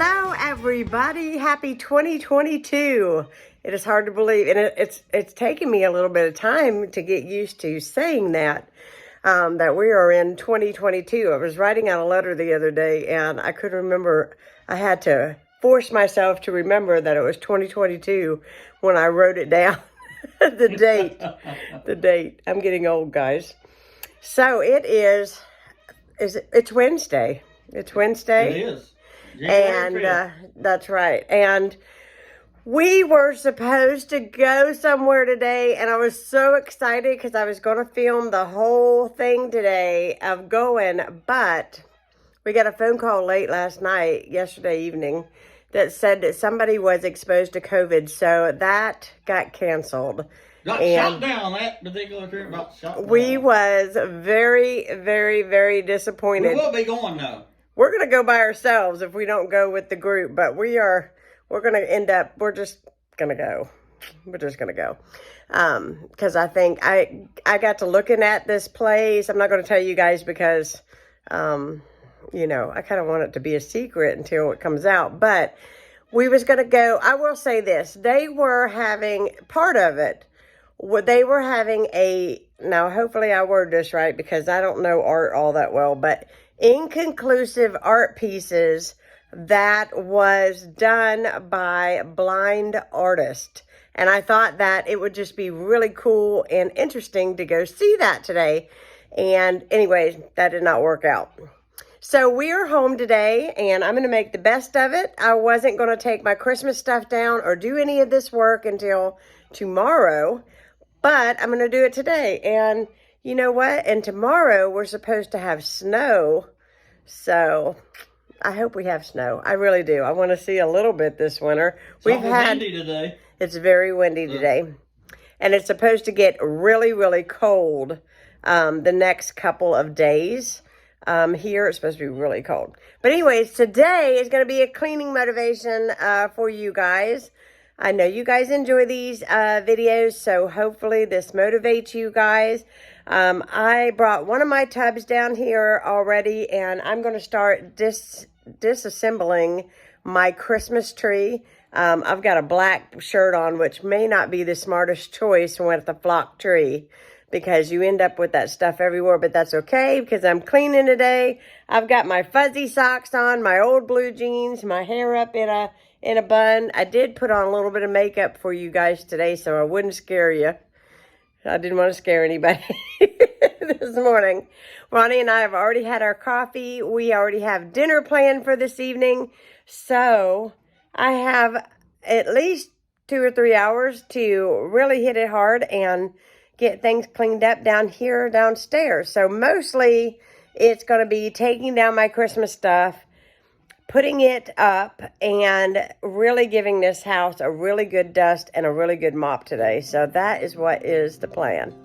Hello, everybody. Happy 2022. It is hard to believe, and it's taken me a little bit of time to get used to saying that we are in 2022. I was writing out a letter the other day, and I couldn't remember. I had to force myself to remember that it was 2022 when I wrote it down. The date. I'm getting old, guys. So it is. It's Wednesday. It's Wednesday. It is. And that's right. And we were supposed to go somewhere today, and I was so excited because I was going to film the whole thing today of going, but we got a phone call late yesterday evening, that said that somebody was exposed to COVID, so that got canceled. Got shut down. That particular trip got shut down. We was very, very, very disappointed. We will be going though. We're going to go by ourselves if we don't go with the group, but we're going to end up, we're just going to go. We're just going to go. Because I think I got to looking at this place. I'm not going to tell you guys because, you know, I kind of want it to be a secret until it comes out. But we was going to go. I will say this. They were having, part of it, they were having now hopefully I word this right because I don't know art all that well, but inconclusive art pieces that was done by blind artists. And I thought that it would just be really cool and interesting to go see that today. And anyways, that did not work out. So we are home today, and I'm going to make the best of it. I wasn't going to take my Christmas stuff down or do any of this work until tomorrow, but I'm going to do it today. And you know what? And tomorrow we're supposed to have snow. So I hope we have snow. I really do. I want to see a little bit this winter. It's windy today. It's very windy today. And it's supposed to get really, really cold the next couple of days. Here it's supposed to be really cold. But anyways, today is going to be a cleaning motivation for you guys. I know you guys enjoy these videos, so hopefully this motivates you guys. I brought one of my tubs down here already, and I'm going to start disassembling my Christmas tree. I've got a black shirt on, which may not be the smartest choice with a flock tree, because you end up with that stuff everywhere, but that's okay because I'm cleaning today. I've got my fuzzy socks on, my old blue jeans, my hair up in a bun. I did put on a little bit of makeup for you guys today so I wouldn't scare you. I didn't want to scare anybody this morning. Ronnie and I have already had our coffee. We already have dinner planned for this evening. So I have at least 2 or 3 hours to really hit it hard and get things cleaned up downstairs. So mostly it's going to be taking down my Christmas stuff, putting it up, and really giving this house a really good dust and a really good mop today. So that is what is the plan.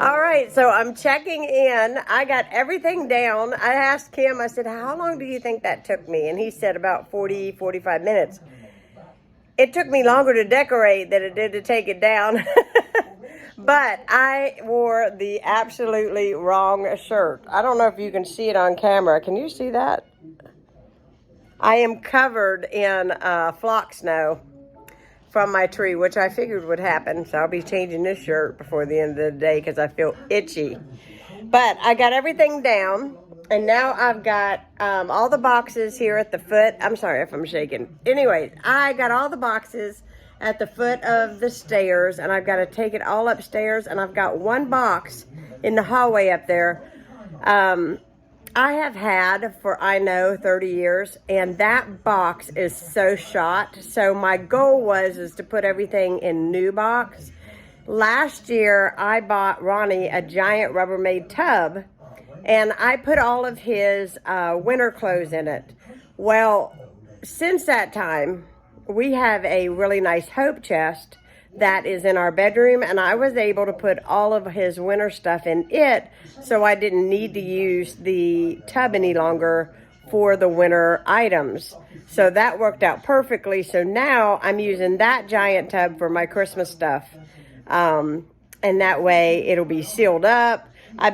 All right, so I'm checking in. I got everything down. I asked Kim, I said, how long do you think that took me? And he said about 40, 45 minutes. It took me longer to decorate than it did to take it down. But I wore the absolutely wrong shirt. I don't know if you can see it on camera. Can you see that? I am covered in flock snow from my tree, which I figured would happen. So I'll be changing this shirt before the end of the day because I feel itchy. But I got everything down, and now I've got all the boxes here at the foot. I'm sorry if I'm shaking. Anyways, I got all the boxes at the foot of the stairs, and I've got to take it all upstairs, and I've got one box in the hallway up there. I have had for, I know, 30 years, and that box is so shot. So my goal is to put everything in new box. Last year, I bought Ronnie a giant Rubbermaid tub, and I put all of his winter clothes in it. Well, since that time, we have a really nice hope chest that is in our bedroom, and I was able to put all of his winter stuff in it, so I didn't need to use the tub any longer for the winter items. So that worked out perfectly. So now I'm using that giant tub for my Christmas stuff, and that way it'll be sealed up. I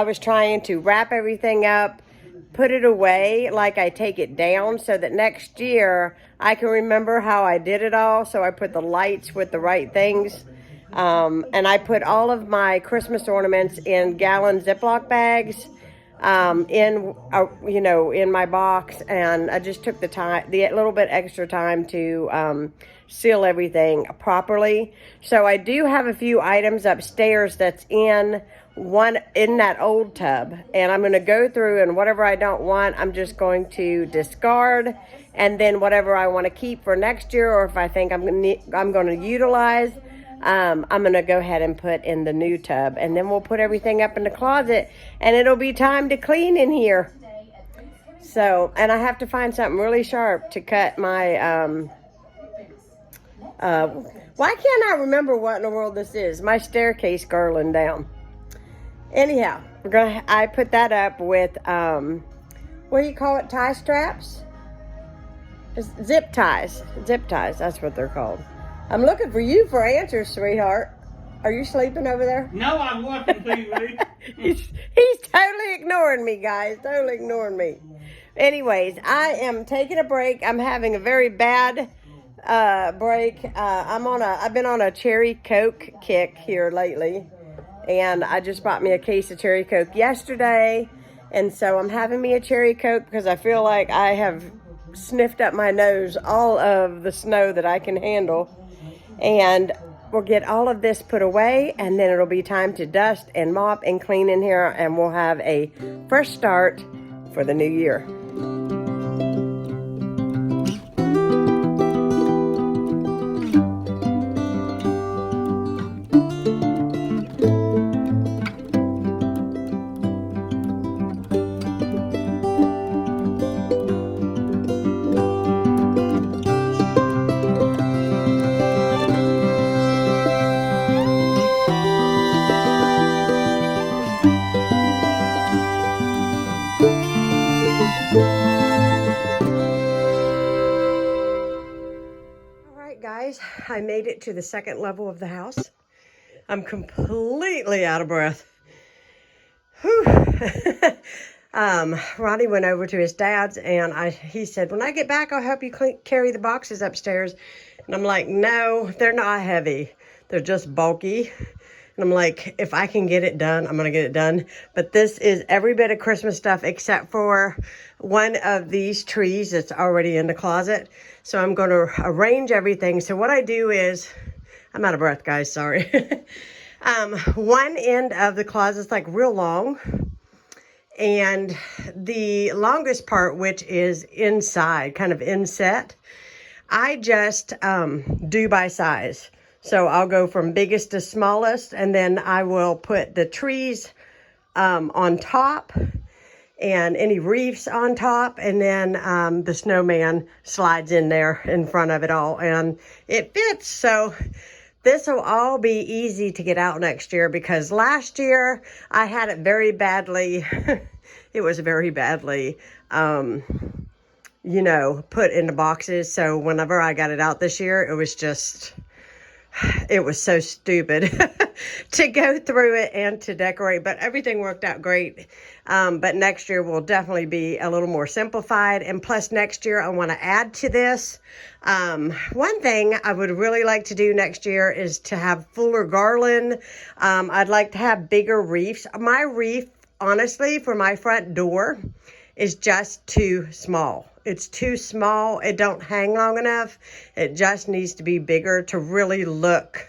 was trying to wrap everything up, put it away like I take it down, so that next year I can remember how I did it all. So I put the lights with the right things. And I put all of my Christmas ornaments in gallon Ziploc bags in my box. And I just took the little bit extra time to seal everything properly. So I do have a few items upstairs that's in that old tub, and I'm going to go through, and whatever I don't want, I'm just going to discard, and then whatever I want to keep for next year, or if I think I'm going to utilize, I'm going to go ahead and put in the new tub, and then we'll put everything up in the closet, and it'll be time to clean in here. So, and I have to find something really sharp to cut my why can't I remember what in the world this is? My staircase garland down. Anyhow, I put that up with, what do you call it, tie straps? Zip ties. Zip ties, that's what they're called. I'm looking for you for answers, sweetheart. Are you sleeping over there? No, I'm watching TV. He's totally ignoring me, guys. Totally ignoring me. Anyways, I am taking a break. I'm having a very bad break. I've been on a cherry Coke kick here lately. And I just bought me a case of cherry Coke yesterday. And so I'm having me a cherry Coke because I feel like I have sniffed up my nose all of the snow that I can handle. And we'll get all of this put away, and then it'll be time to dust and mop and clean in here, and we'll have a fresh start for the new year. Guys, I made it to the second level of the house. I'm completely out of breath. Whew. Ronnie went over to his dad's, and he said, when I get back, I'll help you carry the boxes upstairs. And I'm like, no, they're not heavy. They're just bulky. And I'm like, if I can get it done, I'm going to get it done. But this is every bit of Christmas stuff except for one of these trees that's already in the closet. So I'm going to arrange everything. So what I do is, I'm out of breath, guys, sorry. One end of the closet is like real long. And the longest part, which is inside, kind of inset, I just do by size. So I'll go from biggest to smallest, and then I will put the trees on top and any wreaths on top, and then the snowman slides in there in front of it all, and it fits. So this will all be easy to get out next year, because last year I had it very badly. It was very badly, you know, put into boxes. So whenever I got it out this year, it was so stupid to go through it and to decorate, but everything worked out great. But next year will definitely be a little more simplified. And plus next year, I want to add to this. One thing I would really like to do next year is to have fuller garland. I'd like to have bigger wreaths. My wreath, honestly, for my front door is just too small. It's too small. It don't hang long enough. It just needs to be bigger to really look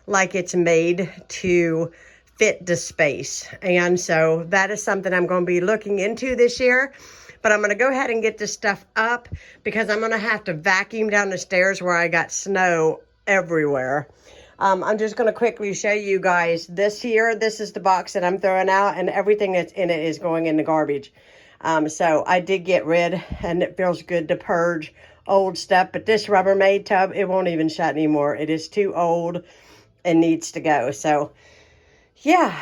like it's made to fit the space. And so that is something I'm going to be looking into this year. But I'm going to go ahead and get this stuff up, because I'm going to have to vacuum down the stairs where I got snow everywhere. I'm just going to quickly show you guys this here. This is the box that I'm throwing out, and everything that's in it is going in the garbage. So I did get rid, and it feels good to purge old stuff. But this Rubbermaid tub, it won't even shut anymore. It is too old and needs to go. So yeah,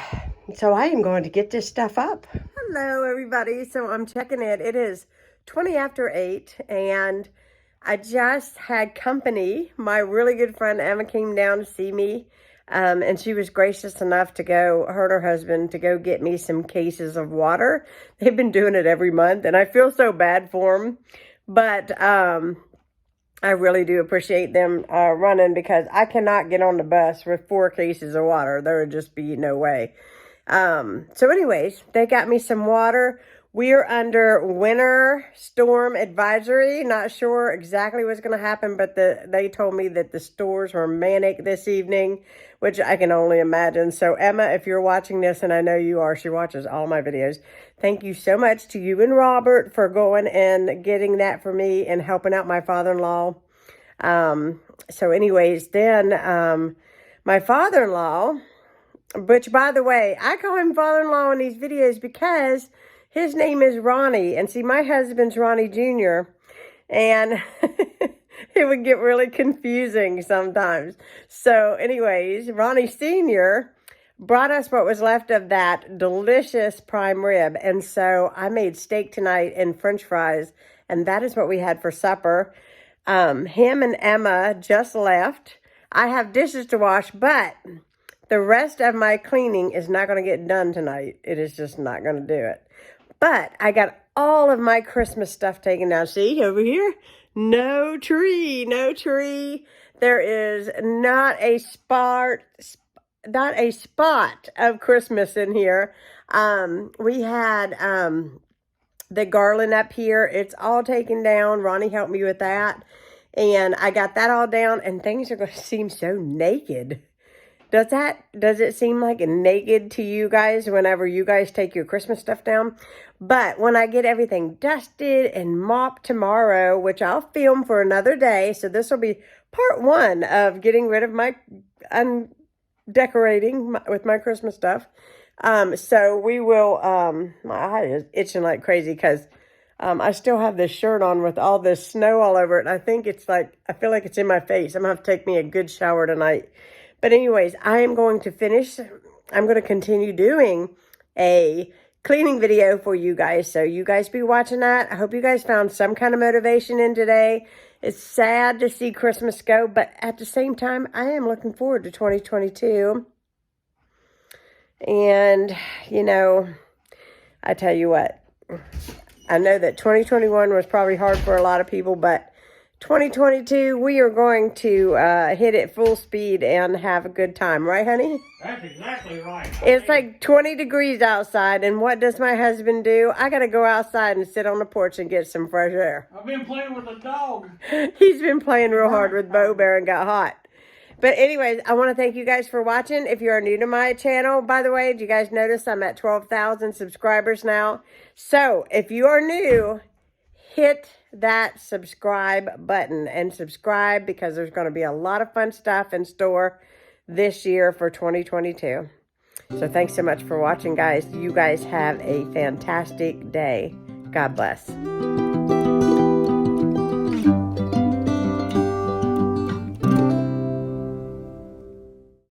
so I am going to get this stuff up. Hello, everybody. So I'm checking in. It is 20 after 8, and I just had company. My really good friend Emma came down to see me. And she was gracious enough to go, her and her husband, to go get me some cases of water. They've been doing it every month, and I feel so bad for them. But I really do appreciate them running, because I cannot get on the bus with 4 cases of water. There would just be no way. So anyways, they got me some water. We are under winter storm advisory. Not sure exactly what's going to happen, but they told me that the stores were manic this evening, which I can only imagine. So Emma, if you're watching this, and I know you are, she watches all my videos. Thank you so much to you and Robert for going and getting that for me and helping out my father-in-law. So anyways, then my father-in-law, which by the way, I call him father-in-law in these videos because his name is Ronnie, and see, my husband's Ronnie Jr., and it would get really confusing sometimes. So anyways, Ronnie Sr. brought us what was left of that delicious prime rib, and so I made steak tonight and French fries, and that is what we had for supper. Him and Emma just left. I have dishes to wash, but the rest of my cleaning is not going to get done tonight. It is just not going to do it. But I got all of my Christmas stuff taken down. See, over here, no tree, no tree. There is not a spot of Christmas in here. We had the garland up here. It's all taken down. Ronnie helped me with that. And I got that all down, and things are going to seem so naked. Does it seem like naked to you guys whenever you guys take your Christmas stuff down? But when I get everything dusted and mopped tomorrow, which I'll film for another day, so this will be part 1 of getting rid of my decorating with my Christmas stuff. So we will, my eye is itching like crazy because I still have this shirt on with all this snow all over it. And I think it's like, I feel like it's in my face. I'm going to have to take me a good shower tonight. But anyways, I am going to finish. I'm going to continue doing a cleaning video for you guys. So you guys be watching that. I hope you guys found some kind of motivation in today. It's sad to see Christmas go, but at the same time, I am looking forward to 2022. And, you know, I tell you what, I know that 2021 was probably hard for a lot of people, but 2022, we are going to hit it full speed and have a good time. Right, honey? That's exactly right. It's like 20 degrees outside, and what does my husband do? I got to go outside and sit on the porch and get some fresh air. I've been playing with a dog. He's been playing real hard with Bo Bear and got hot. But anyways, I want to thank you guys for watching. If you are new to my channel, by the way, did you guys notice I'm at 12,000 subscribers now? So if you are new, hit that subscribe button and subscribe, because there's going to be a lot of fun stuff in store this year for 2022. So thanks so much for watching, guys. You guys have a fantastic day. God bless.